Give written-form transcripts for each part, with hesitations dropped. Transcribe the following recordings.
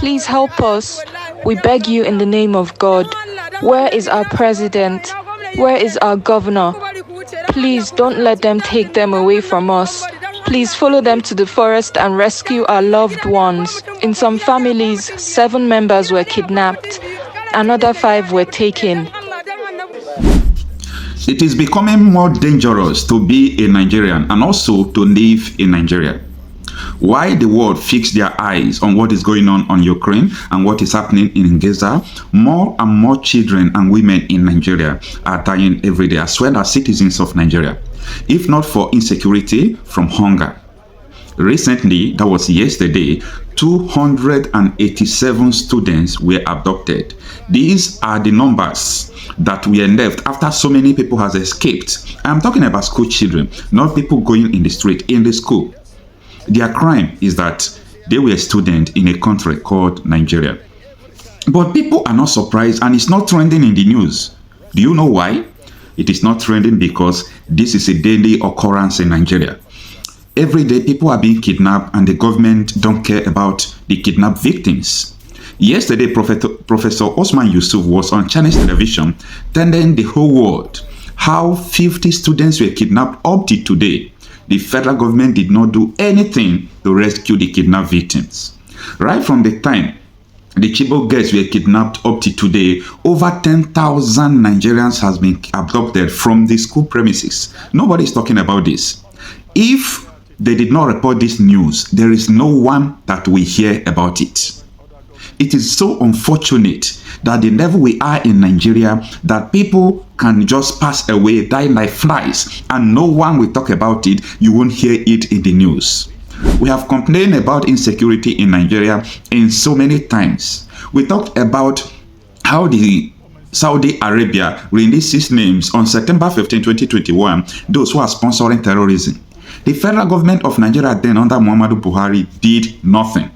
Please help us. We beg you in the name of God. Where is our president? Where is our governor? Please don't let them take them away from us. Please follow them to the forest and rescue our loved ones. In some families, 7 members were kidnapped. Another 5 were taken. It is becoming more dangerous to be a Nigerian and also to live in Nigeria. Why the world fix their eyes on what is going on Ukraine and what is happening in Gaza, more and more children and women in Nigeria are dying every day, as well as citizens of Nigeria, if not for insecurity, from hunger. Recently, that was yesterday, 287 students were abducted. These are the numbers that were left after so many people has escaped. I'm talking about school children, not people going in the street, in the school. Their crime is that they were students in a country called Nigeria. But people are not surprised, and it's not trending in the news. Do you know why? It is not trending because this is a daily occurrence in Nigeria. Every day people are being kidnapped and the government don't care about the kidnapped victims. Yesterday, Professor Osman Yusuf was on Chinese television telling the whole world how 50 students were kidnapped up to today. The federal government did not do anything to rescue the kidnapped victims. Right from the time the Chibok girls were kidnapped up to today, over 10,000 Nigerians has been abducted from the school premises. Nobody is talking about this. If they did not report this news, there is no one that will hear about it. It is so unfortunate that the level we are in Nigeria, that people can just pass away, die like flies, and no one will talk about it. You won't hear it in the news. We have complained about insecurity in Nigeria in so many times. We talked about how the Saudi Arabia released 6 names on September 15, 2021, those who are sponsoring terrorism. The federal government of Nigeria then under Muhammadu Buhari did nothing.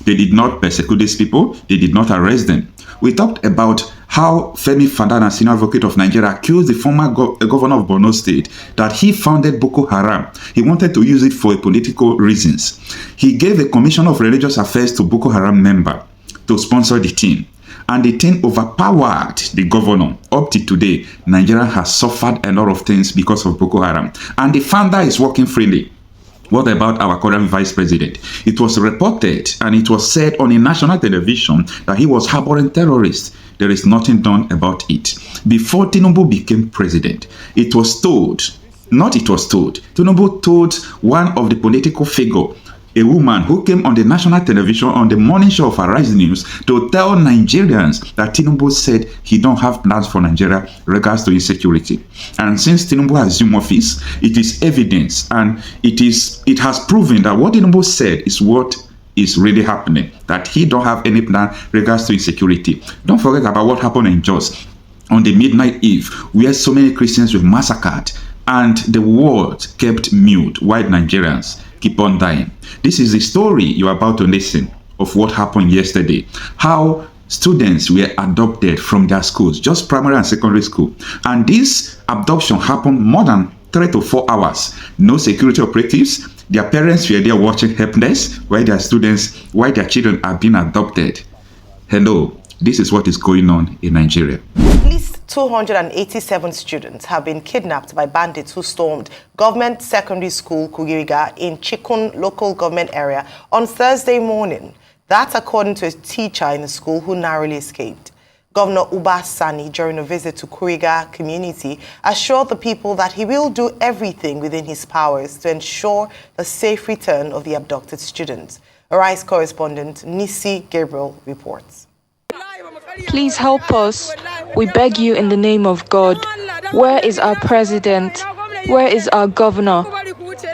They did not persecute these people. They did not arrest them. We talked about how Femi Fadana, senior advocate of Nigeria, accused the former governor of Borno State that he founded Boko Haram. He wanted to use it for political reasons. He gave a commission of religious affairs to Boko Haram member to sponsor the team. And the team overpowered the governor. Up to today, Nigeria has suffered a lot of things because of Boko Haram. And the founder is working freely. What about our current vice president? It was reported and it was said on a national television that he was harboring terrorists. There is nothing done about it. Before Tinubu became president, it was told, Tinubu told one of the political figures, a woman who came on the national television on the morning show of Arise News to tell Nigerians that Tinubu said he don't have plans for Nigeria regards to insecurity. And since Tinubu assumed office, it is evidence and it has proven that what Tinubu said is what is really happening, that he don't have any plan regards to insecurity. Don't forget about what happened in Jos on the midnight eve, where so many Christians were massacred and the world kept mute while Nigerians keep on dying. This is the story you are about to listen of what happened yesterday. How students were adopted from their schools, just primary and secondary school. And this abduction happened more than 3 to 4 hours. No security operatives. Their parents were there watching helpless while their children are being adopted. Hello, this is what is going on in Nigeria. At least 287 students have been kidnapped by bandits who stormed Government Secondary School Kuriga in Chikun local government area on Thursday morning. That's according to a teacher in the school who narrowly escaped. Governor Uba Sani, during a visit to Kuriga community, assured the people that he will do everything within his powers to ensure the safe return of the abducted students. Arise correspondent Nisi Gabriel reports. Please help us. We beg you in the name of God. Where is our president? Where is our governor?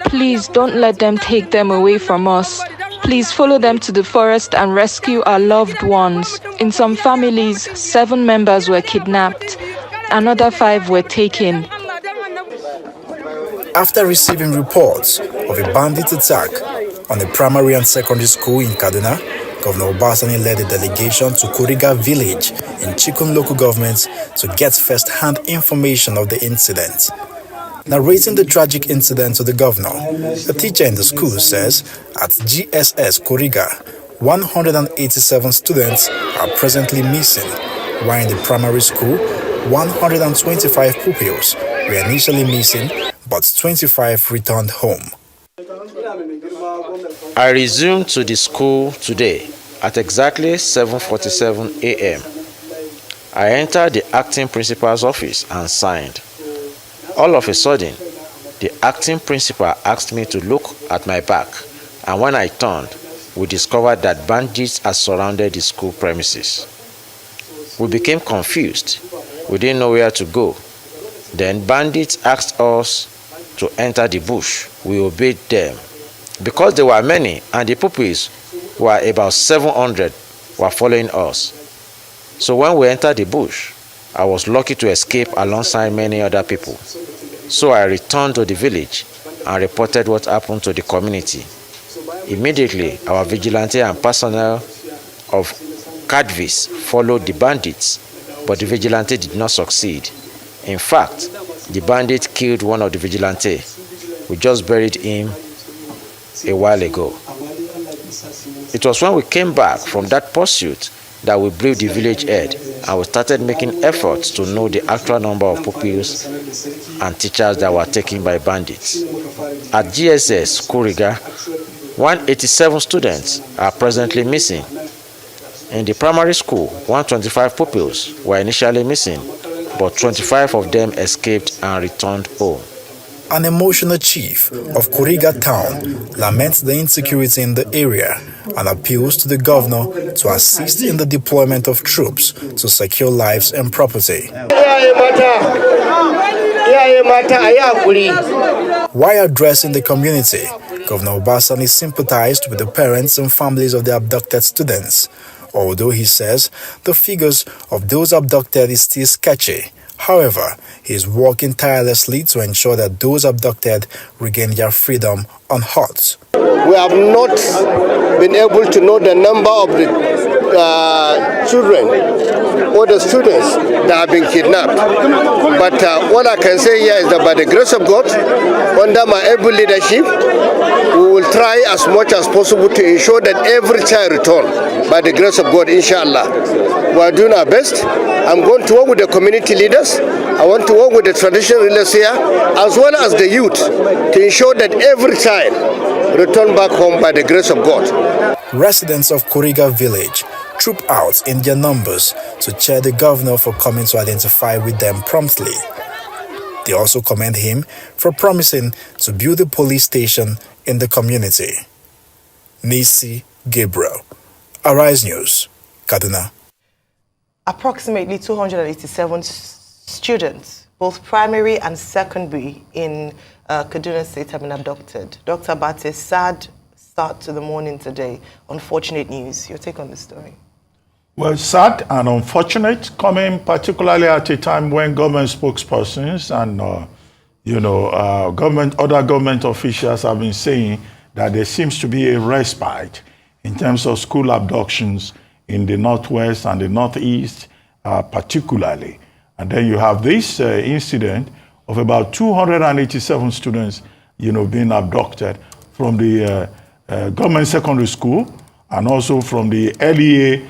Please don't let them take them away from us. Please follow them to the forest and rescue our loved ones. In some families, 7 members were kidnapped. Another 5 were taken. After receiving reports of a bandit attack on a primary and secondary school in Kaduna, Governor Obasani led a delegation to Kuriga village in Chikun local government to get first-hand information of the incident. Narrating the tragic incident to the governor, a teacher in the school says at GSS Kuriga, 187 students are presently missing, while in the primary school, 125 pupils were initially missing, but 25 returned home. I resumed to the school today at exactly 7:47 a.m. I entered the acting principal's office and signed. All of a sudden, the acting principal asked me to look at my back, and when I turned, we discovered that bandits had surrounded the school premises. We became confused. We didn't know where to go. Then bandits asked us to enter the bush. We obeyed them. Because there were many and the pupils were about 700 were following us. So when we entered the bush, I was lucky to escape alongside many other people. So I returned to the village and reported what happened to the community. Immediately, our vigilante and personnel of Cadvis followed the bandits, but the vigilante did not succeed. In fact, the bandit killed one of the vigilante. We just buried him a while ago. It was when we came back from that pursuit that we briefed the village head and we started making efforts to know the actual number of pupils and teachers that were taken by bandits. At GSS Kuriga, 187 students are presently missing. In the primary school, 125 pupils were initially missing, but 25 of them escaped and returned home. An emotional chief of Kuriga town laments the insecurity in the area and appeals to the governor to assist in the deployment of troops to secure lives and property. While addressing the community, Governor Obasani sympathized with the parents and families of the abducted students, although he says the figures of those abducted is still sketchy. However, he is working tirelessly to ensure that those abducted regain their freedom unhurt. We have not been able to know the number of the children or the students that have been kidnapped. But what I can say here is that by the grace of God, under my able leadership, we will try as much as possible to ensure that every child return by the grace of God, inshallah. We are doing our best. I'm going to work with the community leaders. I want to work with the traditional rulers here, as well as the youth, to ensure that every child return back home by the grace of God. Residents of Kuriga village troop out in their numbers to cheer the governor for coming to identify with them promptly. They also commend him for promising to build a police station in the community. Nisi Gabriel, Arise News, Kaduna. Approximately 287 students, both primary and secondary, in Kaduna State have been abducted. Dr. Bate, sad start to the morning today. Unfortunate news. Your take on the story? Well, sad and unfortunate, coming particularly at a time when government spokespersons and other government officials have been saying that there seems to be a respite in terms of school abductions in the northwest and the northeast, particularly. And then you have this incident of about 287 students, being abducted from the government secondary school and also from the LEA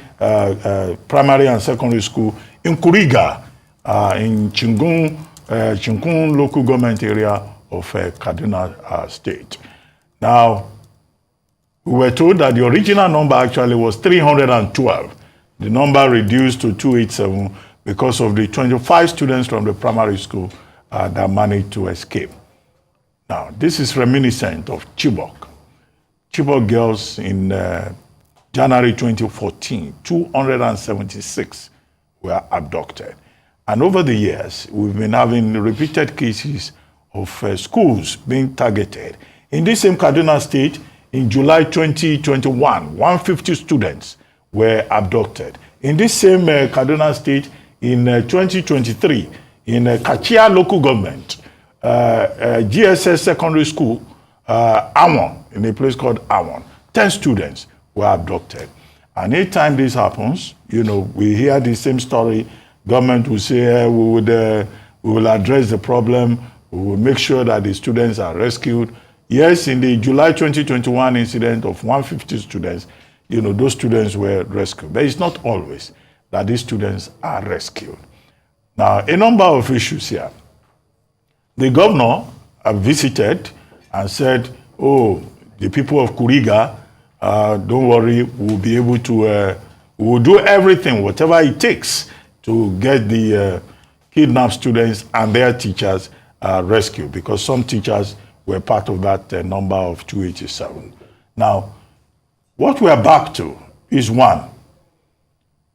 primary and secondary school in Kuriga, in Chingun local government area of Kaduna State. Now, we were told that the original number actually was 312. The number reduced to 287 because of the 25 students from the primary school that managed to escape. Now, this is reminiscent of Chibok. Chibok girls in January 2014, 276 were abducted. And over the years, we've been having repeated cases of schools being targeted. In this same Kaduna State, in July 2021, 150 students were abducted. In this same Kaduna State, in 2023, in Kachia local government, GSS secondary school, Awon, in a place called Awon, 10 students were abducted. And anytime this happens, we hear the same story. Government will say, we will address the problem, we will make sure that the students are rescued. Yes, in the July 2021 incident of 150 students, those students were rescued. But it's not always that these students are rescued. Now, a number of issues here. The governor visited and said, oh, the people of Kuriga, don't worry, we'll be able to, we'll do everything, whatever it takes to get the kidnapped students and their teachers rescued, because some teachers were part of that number of 287. Now, what we are back to is one,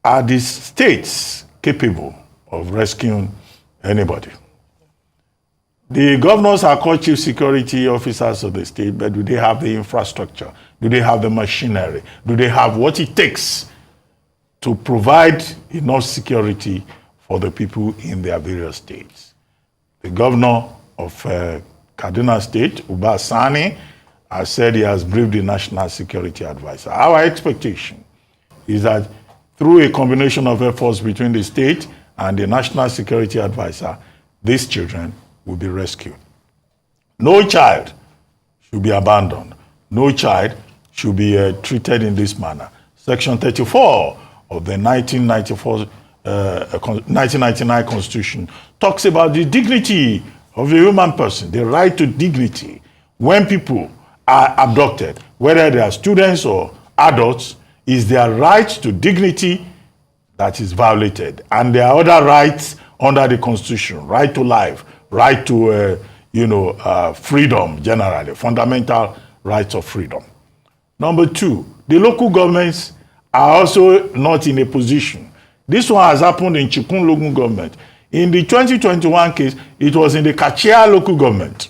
are the states capable of rescuing anybody? The governors are called chief security officers of the state, but do they have the infrastructure? Do they have the machinery? Do they have what it takes to provide enough security for the people in their various states? The governor of Kaduna State, Uba Sani, has said he has briefed the National Security Advisor. Our expectation is that through a combination of efforts between the state and the National Security Advisor, these children will be rescued. No child should be abandoned. No child should be treated in this manner. Section 34 of the 1999 Constitution talks about the dignity of the human person, the right to dignity. When people are abducted, whether they are students or adults, is their right to dignity that is violated. And there are other rights under the Constitution, right to life, right to freedom generally, fundamental rights of freedom. Number two, the local governments are also not in a position. This one has happened in Chikun local government. In the 2021 case, it was in the Kachia local government.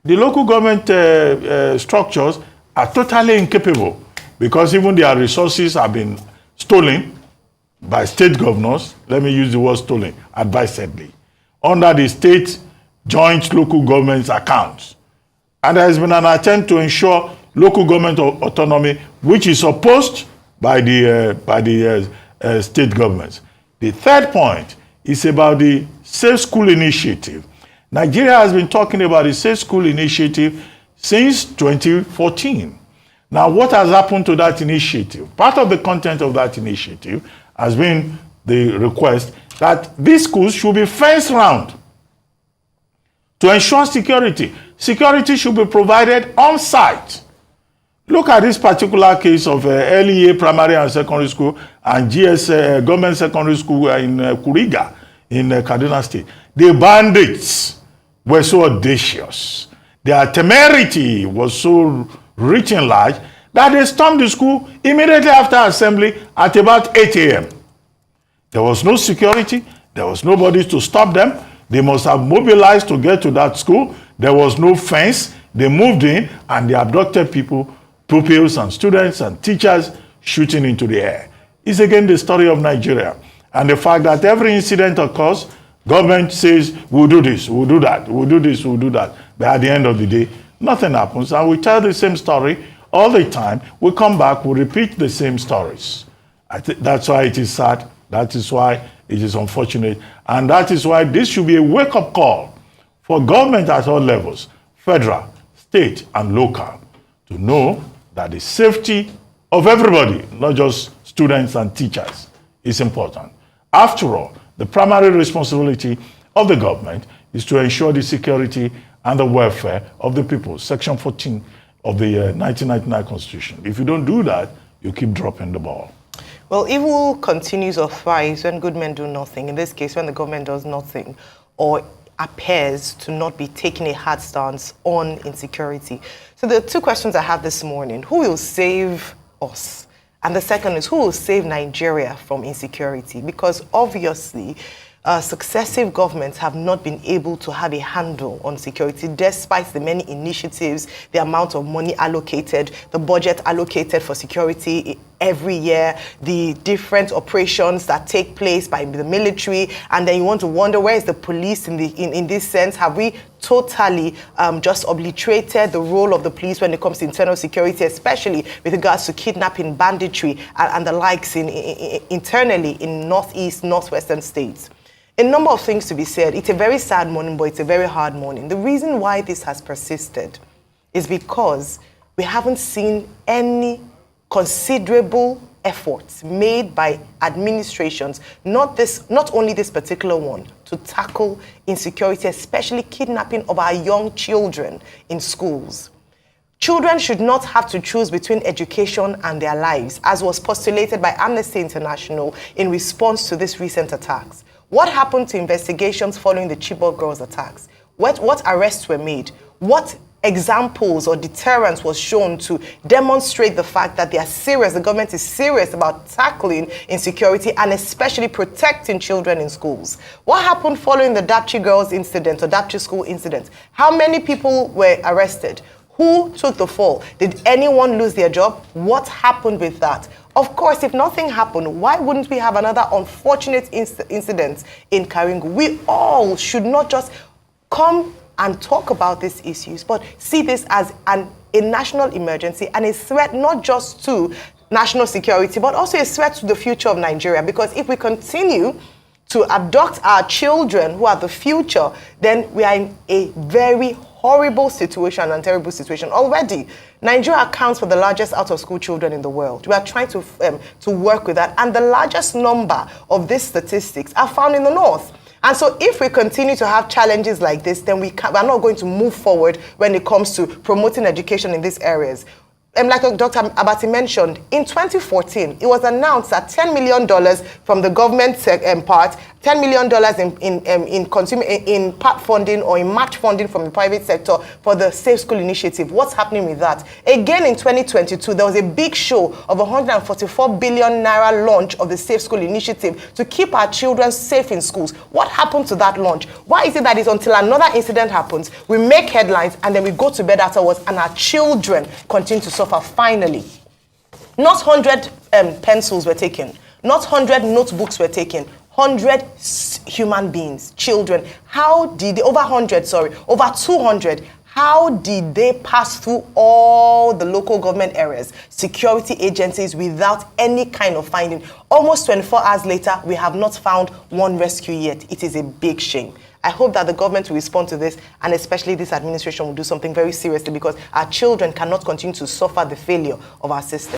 The local government structures are totally incapable because even their resources have been stolen by state governors. Let me use the word stolen advisedly, under the state joint local government's accounts. And there has been an attempt to ensure local government autonomy, which is opposed by the state governments. The third point is about the Safe School Initiative. Nigeria has been talking about the Safe School Initiative since 2014. Now, what has happened to that initiative? Part of the content of that initiative has been the request that these schools should be fenced round to ensure security. Security should be provided on site. Look at this particular case of LEA Primary and Secondary School and GS Government Secondary School in Kuriga in Kaduna State. The bandits were so audacious. Their temerity was so rich and large that they stormed the school immediately after assembly at about 8 a.m. There was no security. There was nobody to stop them. They must have mobilized to get to that school. There was no fence. They moved in and they abducted people, pupils and students and teachers shooting into the air. It's again the story of Nigeria. And the fact that every incident occurs, government says, we'll do this, we'll do that, we'll do this, we'll do that. But at the end of the day, nothing happens. And we tell the same story all the time. We come back, we repeat the same stories. That's why it is sad. That is why it is unfortunate. And that is why this should be a wake-up call for government at all levels, federal, state, and local, to know that the safety of everybody, not just students and teachers, is important. After all, the primary responsibility of the government is to ensure the security and the welfare of the people. Section 14 of the 1999 Constitution. If you don't do that, you keep dropping the ball. Well, evil continues or thrives when good men do nothing. In this case, when the government does nothing or appears to not be taking a hard stance on insecurity. So the two questions I have this morning: who will save us? And the second is, who will save Nigeria from insecurity? Because obviously, successive governments have not been able to have a handle on security, despite the many initiatives, the amount of money allocated, the budget allocated for security every year, the different operations that take place by the military, and then you want to wonder, where is the police in this sense? Have we totally just obliterated the role of the police when it comes to internal security, especially with regards to kidnapping, banditry, and the likes internally in northeast, northwestern states? A number of things to be said. It's a very sad morning, but it's a very hard morning. The reason why this has persisted is because we haven't seen any considerable efforts made by administrations, not only this particular one, to tackle insecurity, especially kidnapping of our young children in schools. Children should not have to choose between education and their lives, as was postulated by Amnesty International in response to these recent attacks. What happened to investigations following the Chibok girls' attacks? What arrests were made? What examples or deterrence was shown to demonstrate the fact that they are serious, the government is serious about tackling insecurity and especially protecting children in schools? What happened following the Dapchi girls incident or Dapchi school incident? How many people were arrested? Who took the fall? Did anyone lose their job? What happened with that? Of course, if nothing happened, why wouldn't we have another unfortunate incident in Karingu? We all should not just come and talk about these issues, but see this as a national emergency and a threat not just to national security, but also a threat to the future of Nigeria. Because if we continue to abduct our children who are the future, then we are in a very horrible situation and terrible situation. Already, Nigeria accounts for the largest out-of-school children in the world. We are trying to work with that. And the largest number of these statistics are found in the north. And so if we continue to have challenges like this, then we're not going to move forward when it comes to promoting education in these areas. Like Dr. Abati mentioned, in 2014, it was announced that $10 million from the government part, $10 million in part funding or in match funding from the private sector for the Safe School Initiative. What's happening with that? Again, in 2022, there was a big show of 144 billion naira launch of the Safe School Initiative to keep our children safe in schools. What happened to that launch? Why is it that it's until another incident happens, we make headlines and then we go to bed afterwards and our children continue to suffer? Finally, not 100 pencils were taken, not 100 notebooks were taken, 100 human beings, children. How did they, over 200, how did they pass through all the local government areas, security agencies without any kind of finding? Almost 24 hours later, we have not found one rescue yet. It is a big shame. I hope that the government will respond to this, and especially this administration will do something very seriously, because our children cannot continue to suffer the failure of our system.